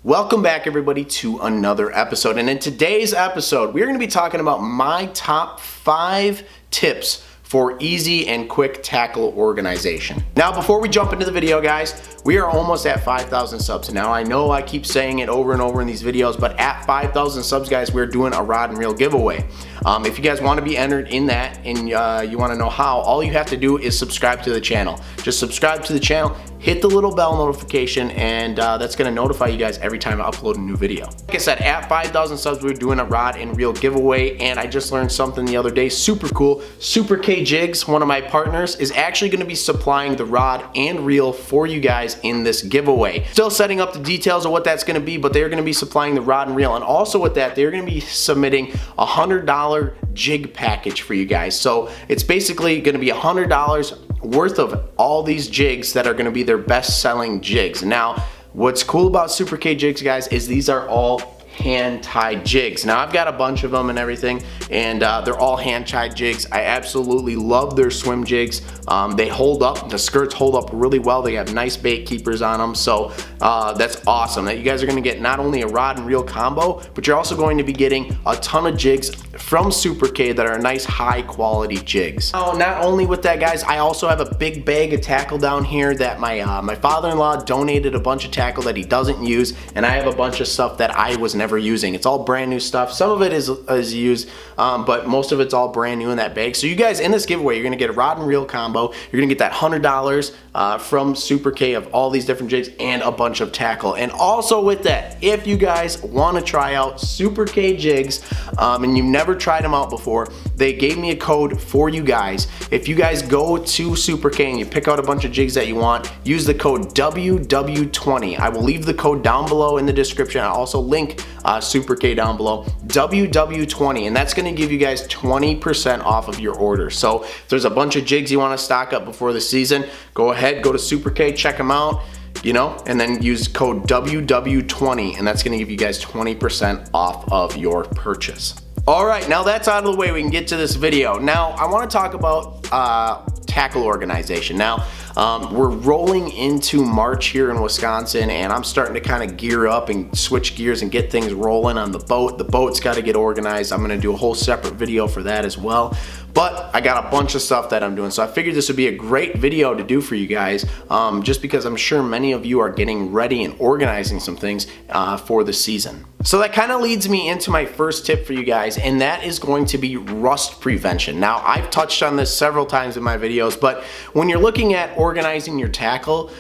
Welcome back everybody to another episode, and in today's episode we're going to be talking about my top 5 tips for easy and quick tackle organization. Now before we jump into the video guys, we are almost at 5,000 subs. Now I know I keep saying it over and over in these videos, but at 5,000 subs guys, we're doing a rod and reel giveaway. If you guys want to be entered in that and you want to know how, all you have to do is subscribe to the channel. Just subscribe to the channel, hit the little bell notification, and that's going to notify you guys every time I upload a new video. Like I said, at 5,000 subs, we're doing a rod and reel giveaway, and I just learned something the other day, super cool. Super K Jigs, one of my partners, is actually going to be supplying the rod and reel for you guys in this giveaway. Still setting up the details of what that's going to be, but they're going to be supplying the rod and reel, and also with that, they're going to be submitting a $100 jig package for you guys. So it's basically going to be $100 worth of all these jigs that are going to be their best selling jigs. Now what's cool about Super K Jigs guys is these are all hand-tied jigs. Now I've got a bunch of them and everything, and they're all hand-tied jigs. I absolutely love their swim jigs. They hold up, the skirts hold up really well. They have nice bait keepers on them, so that's awesome. That you guys are going to get not only a rod and reel combo, but you're also going to be getting a ton of jigs from Super K that are nice high quality jigs. Now not only with that guys, I also have a big bag of tackle down here that my father-in-law donated a bunch of tackle that he doesn't use, and I have a bunch of stuff that I was never using. It's all brand new stuff. Some of it is used, but most of it's all brand new in that bag. So you guys, in this giveaway, you're gonna get a rod and reel combo. You're gonna get that $100 from Super K of all these different jigs and a bunch of tackle. And also with that, if you guys want to try out Super K Jigs and you've never tried them out before, they gave me a code for you guys. If you guys go to Super K and you pick out a bunch of jigs that you want, use the code WW20. I will leave the code down below in the description. I'll also link Super K down below, WW20, and that's going to give you guys 20% off of your order. So if there's a bunch of jigs you want to stock up before the season, go ahead, go to Super K, check them out, you know, and then use code WW20, and that's going to give you guys 20% off of your purchase. All right, now that's out of the way, we can get to this video. Now I want to talk about tackle organization. Now we're rolling into March here in Wisconsin, and I'm starting to kind of gear up and switch gears and get things rolling on the boat. The boat's got to get organized. I'm going to do a whole separate video for that as well. But I got a bunch of stuff that I'm doing, so I figured this would be a great video to do for you guys, just because I'm sure many of you are getting ready and organizing some things for the season. So that kind of leads me into my first tip for you guys, and that is going to be rust prevention. Now I've touched on this several times in my videos, but when you're looking at organizing your tackle,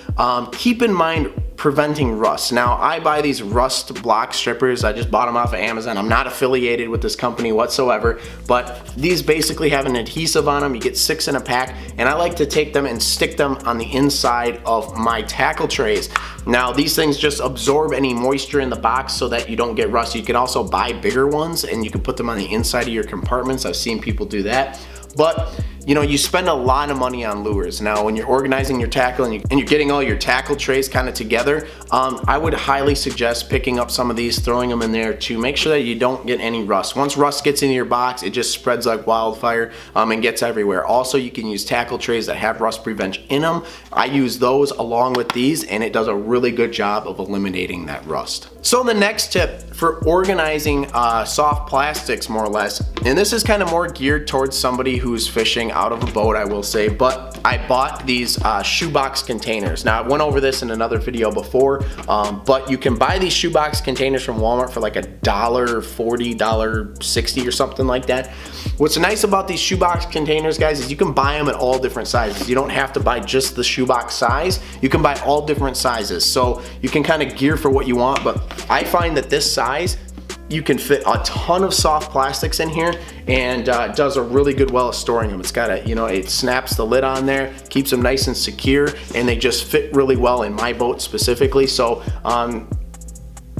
keep in mind preventing rust. Now I buy these rust block strippers. I just bought them off of Amazon. I'm not affiliated with this company whatsoever, but these basically have an adhesive on them. You get 6 in a pack, and I like to take them and stick them on the inside of my tackle trays. Now these things just absorb any moisture in the box so that you don't get rust. You can also buy bigger ones and you can put them on the inside of your compartments. I've seen people do that. But you know, you spend a lot of money on lures. Now when you're organizing your tackle and you're getting all your tackle trays kind of together, I would highly suggest picking up some of these, throwing them in there to make sure that you don't get any rust. Once rust gets into your box, it just spreads like wildfire and gets everywhere. Also, you can use tackle trays that have rust prevention in them. I use those along with these, and it does a really good job of eliminating that rust. So the next tip for organizing soft plastics, more or less, and this is kind of more geared towards somebody who's fishing out of a boat, I will say, but I bought these shoebox containers. Now I went over this in another video before, but you can buy these shoebox containers from Walmart for like $1.40, $1.60 or something like that. What's nice about these shoebox containers guys is you can buy them at all different sizes. You don't have to buy just the shoebox size. You can buy all different sizes, so you can kind of gear for what you want. But I find that this size, you can fit a ton of soft plastics in here, and it does a really good well of storing them. It's got a, you know, it snaps the lid on there, keeps them nice and secure, and they just fit really well in my boat specifically. So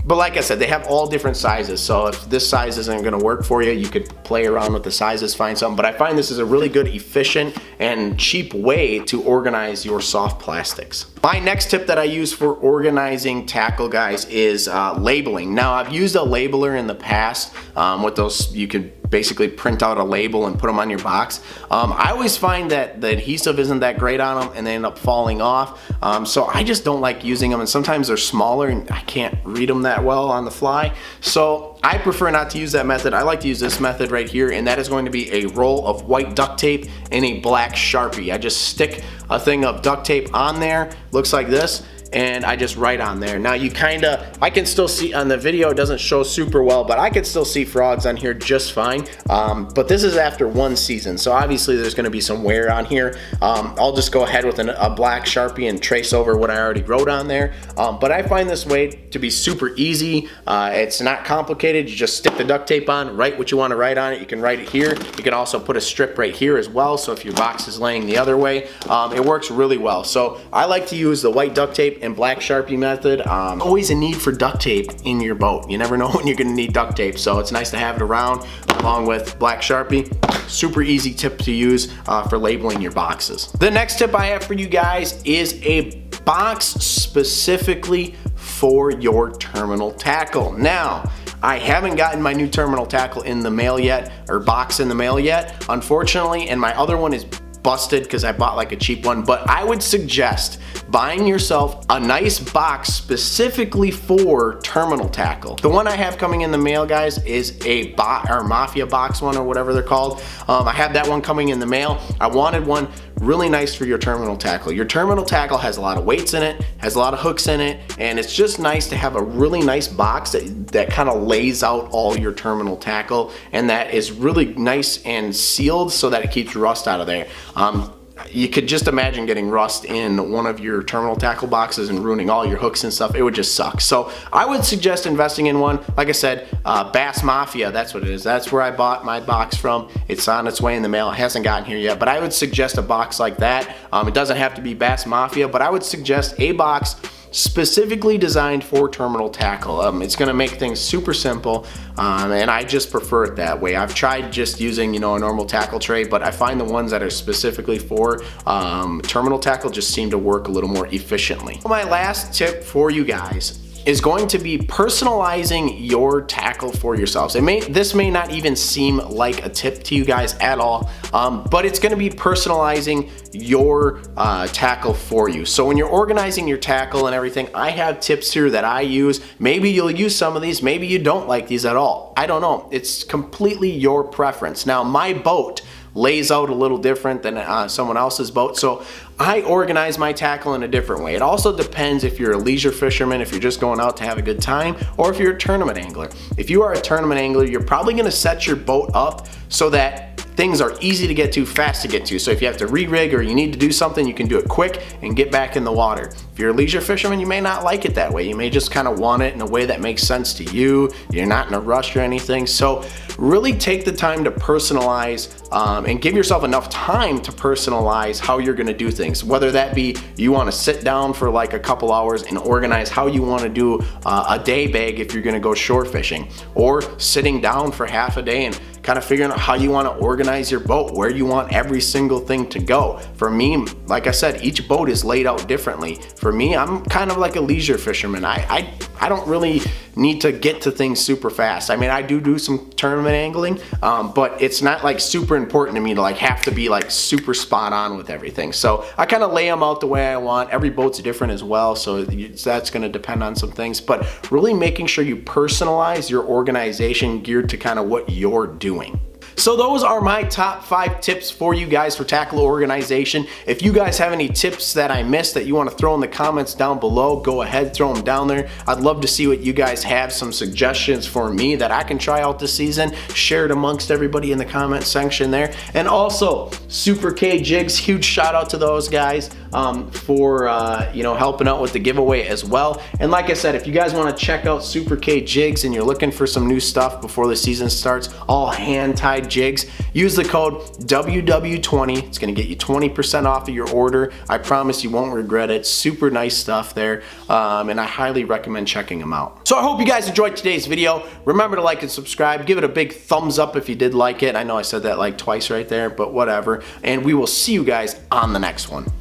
but like I said, they have all different sizes, so if this size isn't going to work for you, you could play around with the sizes, find something. But I find this is a really good, efficient, and cheap way to organize your soft plastics. My next tip that I use for organizing tackle, guys, is labeling. Now, I've used a labeler in the past with those, you could basically print out a label and put them on your box. I always find that the adhesive isn't that great on them and they end up falling off. So I just don't like using them, and sometimes they're smaller and I can't read them that well on the fly. So I prefer not to use that method. I like to use this method right here, and that is going to be a roll of white duct tape and a black Sharpie. I just stick a thing of duct tape on there, looks like this, and I just write on there. Now you I can still see on the video, it doesn't show super well, but I can still see frogs on here just fine. But this is after one season, so obviously there's gonna be some wear on here. I'll just go ahead with a black Sharpie and trace over what I already wrote on there. But I find this way to be super easy. It's not complicated. You just stick the duct tape on, write what you wanna write on it. You can write it here. You can also put a strip right here as well, so if your box is laying the other way, it works really well. So I like to use the white duct tape and black Sharpie method. Always a need for duct tape in your boat. You never know when you're gonna need duct tape, so it's nice to have it around along with black Sharpie. Super easy tip to use for labeling your boxes. The next tip I have for you guys is a box specifically for your terminal tackle. Now, I haven't gotten my new terminal tackle in the mail yet, or box in the mail yet, unfortunately, and my other one is busted because I bought like a cheap one. But I would suggest buying yourself a nice box specifically for terminal tackle. The one I have coming in the mail, guys, is a Mafia box one, or whatever they're called. I have that one coming in the mail. I wanted one really nice for your terminal tackle. Your terminal tackle has a lot of weights in it, has a lot of hooks in it, and it's just nice to have a really nice box that kind of lays out all your terminal tackle, and that is really nice and sealed so that it keeps rust out of there. You could just imagine getting rust in one of your terminal tackle boxes and ruining all your hooks and stuff. It would just suck. So I would suggest investing in one. Like I said, Bass Mafia, that's what it is. That's where I bought my box from. It's on its way in the mail. It hasn't gotten here yet, but I would suggest a box like that. It doesn't have to be Bass Mafia, but I would suggest a box specifically designed for terminal tackle. It's gonna make things super simple, and I just prefer it that way. I've tried just using, a normal tackle tray, but I find the ones that are specifically for terminal tackle just seem to work a little more efficiently. My last tip for you guys is going to be personalizing your tackle for yourselves. This may not even seem like a tip to you guys at all, but it's gonna be personalizing your tackle for you. So when you're organizing your tackle and everything, I have tips here that I use. Maybe you'll use some of these, maybe you don't like these at all. I don't know, it's completely your preference. Now, my boat lays out a little different than someone else's boat, so I organize my tackle in a different way. It also depends if you're a leisure fisherman, if you're just going out to have a good time, or if you're a tournament angler. If you are a tournament angler, you're probably gonna set your boat up so that things are easy to get to, fast to get to. So if you have to re-rig or you need to do something, you can do it quick and get back in the water. If you're a leisure fisherman, you may not like it that way. You may just kind of want it in a way that makes sense to you. You're not in a rush or anything. So really take the time to personalize and give yourself enough time to personalize how you're gonna do things. Whether that be you wanna sit down for like a couple hours and organize how you wanna do a day bag if you're gonna go shore fishing, or sitting down for half a day and kind of figuring out how you want to organize your boat, where you want every single thing to go. For me, like I said, each boat is laid out differently. For me, I'm kind of like a leisure fisherman. I don't really need to get to things super fast. I mean, I do some tournament angling, but it's not like super important to me to like have to be like super spot on with everything. So I kind of lay them out the way I want. Every boat's different as well, so that's going to depend on some things, but really making sure you personalize your organization geared to kind of what you're doing. So those are my top 5 tips for you guys for tackle organization. If you guys have any tips that I missed that you want to throw in the comments down below, go ahead, throw them down there. I'd love to see what you guys have, some suggestions for me that I can try out this season. Share it amongst everybody in the comment section there. And also, Super K Jigs, huge shout out to those guys. for helping out with the giveaway as well. And like I said, if you guys want to check out Super K jigs and you're looking for some new stuff before the season starts, all hand-tied jigs, use the code WW20. It's going to get you 20% off of your order. I promise you won't regret it. Super nice stuff there, and I highly recommend checking them out. So I hope you guys enjoyed today's video. Remember to like and subscribe. Give it a big thumbs up if you did like it. I know I said that like twice right there, but whatever. And we will see you guys on the next one.